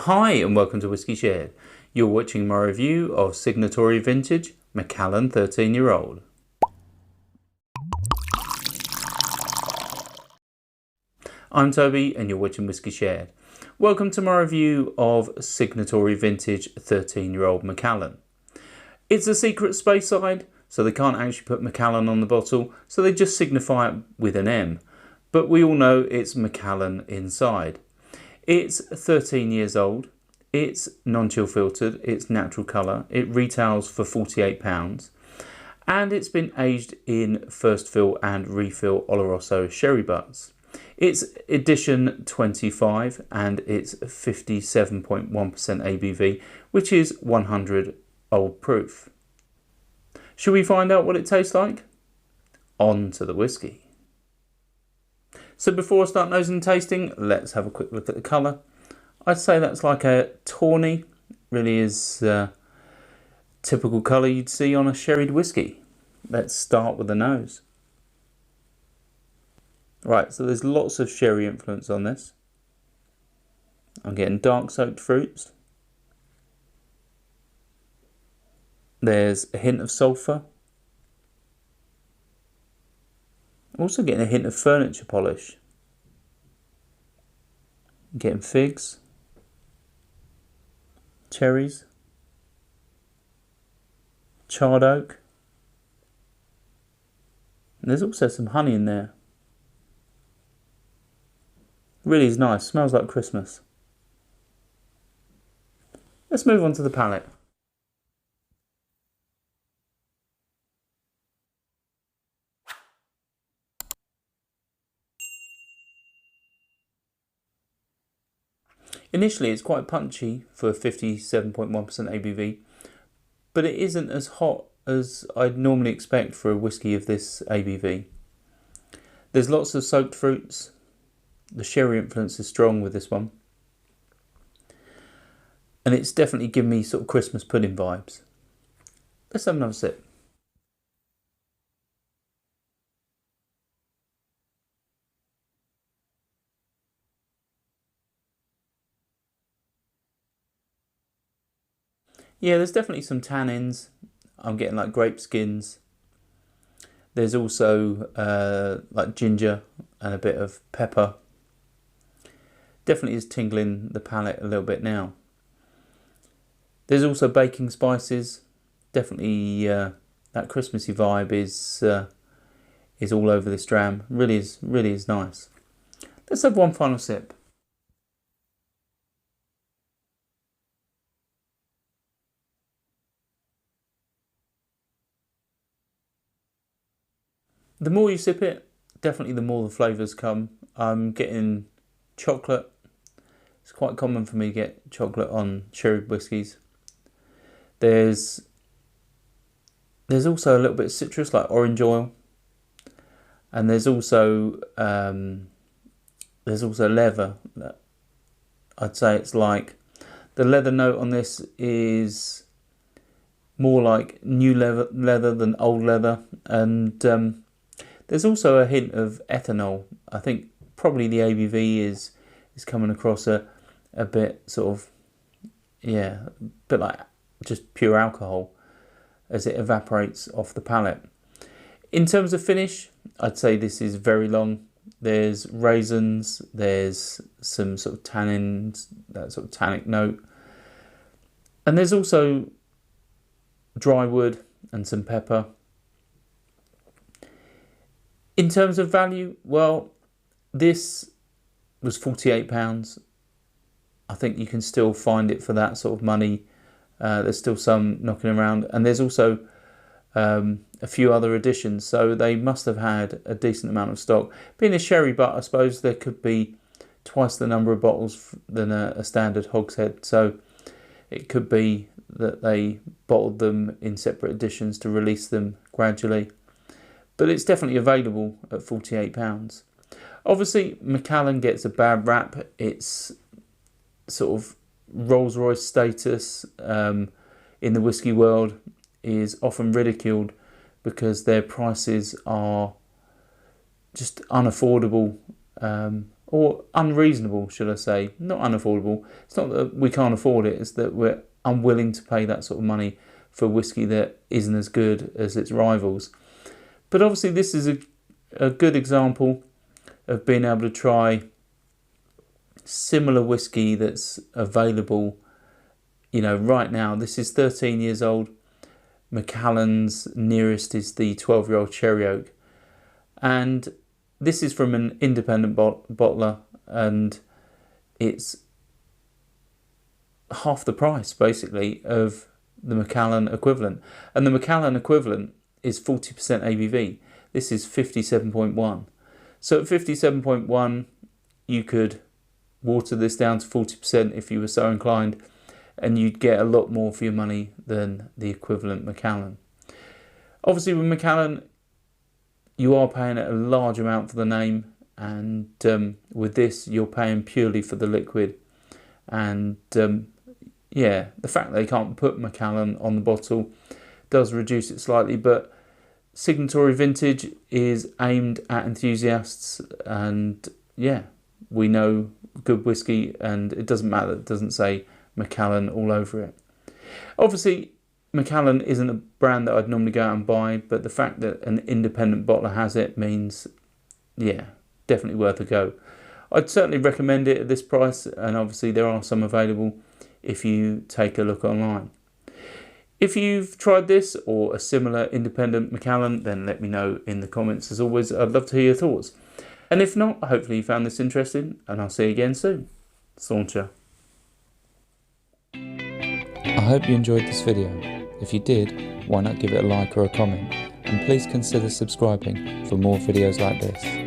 Hi and welcome to Whiskey Shared. You're watching my review of Signatory Vintage Macallan 13-year-old. I'm Toby and you're watching Whiskey Shared. Welcome to my review of Signatory Vintage 13-year-old Macallan. It's a secret Speyside, so they can't actually put Macallan on the bottle, so they just signify it with an M. But we all know it's Macallan inside. It's 13 years old, it's non-chill filtered, it's natural colour, it retails for £48 and it's been aged in first fill and refill Oloroso sherry butts. It's edition 25 and it's 57.1% ABV, which is 100 old proof. Should we find out what it tastes like? On to the whiskey. So before I start nosing and tasting, let's have a quick look at the colour. I'd say that's like a tawny, really is typical colour you'd see on a sherried whiskey. Let's start with the nose. Right, so there's lots of sherry influence on this. I'm getting dark soaked fruits. There's a hint of sulphur. I'm also getting a hint of furniture polish. I'm getting figs, cherries, charred oak. And there's also some honey in there. Really is nice, smells like Christmas. Let's move on to the palate. Initially it's quite punchy for 57.1% ABV, but it isn't as hot as I'd normally expect for a whiskey of this ABV. There's lots of soaked fruits. The sherry influence is strong with this one. And it's definitely given me sort of Christmas pudding vibes. Let's have another sip. Yeah, there's definitely some tannins. I'm getting like grape skins. There's also like ginger and a bit of pepper. Definitely is tingling the palate a little bit now. There's also baking spices. Definitely that Christmassy vibe is all over this dram. Really is nice. Let's have one final sip. The more you sip it, definitely the more the flavours come. I'm getting chocolate. It's quite common for me to get chocolate on sherry whiskies. There's also a little bit of citrus, like orange oil, and there's also leather. I'd say it's like the leather note on this is more like new leather than old leather, and there's also a hint of ethanol. I think probably the ABV is coming across a bit sort of, yeah, a bit like just pure alcohol as it evaporates off the palate. In terms of finish, I'd say this is very long. There's raisins, there's some sort of tannins, that sort of tannic note. And there's also dry wood and some pepper. In terms of value, well, this was £48. I think you can still find it for that sort of money. There's still some knocking around, and there's also a few other editions, so they must have had a decent amount of stock. Being a sherry butt, I suppose there could be twice the number of bottles than a standard hogshead, so it could be that they bottled them in separate editions to release them gradually. But it's definitely available at £48. Obviously, Macallan gets a bad rap. It's sort of Rolls-Royce status in the whiskey world is often ridiculed because their prices are just unaffordable or unreasonable, should I say, not unaffordable. It's not that we can't afford it, it's that we're unwilling to pay that sort of money for whiskey that isn't as good as its rivals. But obviously this is a good example of being able to try similar whiskey that's available, you know, right now. This is 13 years old. Macallan's nearest is the 12-year-old Cherry Oak. And this is from an independent bottler, and it's half the price, basically, of the Macallan equivalent. And the Macallan equivalent is 40% ABV. This is 57.1. So at 57.1, you could water this down to 40% if you were so inclined, and you'd get a lot more for your money than the equivalent Macallan. Obviously with Macallan, you are paying a large amount for the name, and with this you're paying purely for the liquid. And yeah, the fact they can't put Macallan on the bottle does reduce it slightly, but Signatory Vintage is aimed at enthusiasts, and yeah, we know good whiskey, and it doesn't matter, it doesn't say Macallan all over it. Obviously Macallan isn't a brand that I'd normally go out and buy, but the fact that an independent bottler has it means, yeah, definitely worth a go. I'd certainly recommend it at this price, and obviously there are some available if you take a look online. If you've tried this or a similar independent Macallan, then let me know in the comments. As always, I'd love to hear your thoughts. And if not, hopefully you found this interesting, and I'll see you again soon. Sauncher. I hope you enjoyed this video. If you did, why not give it a like or a comment, and please consider subscribing for more videos like this.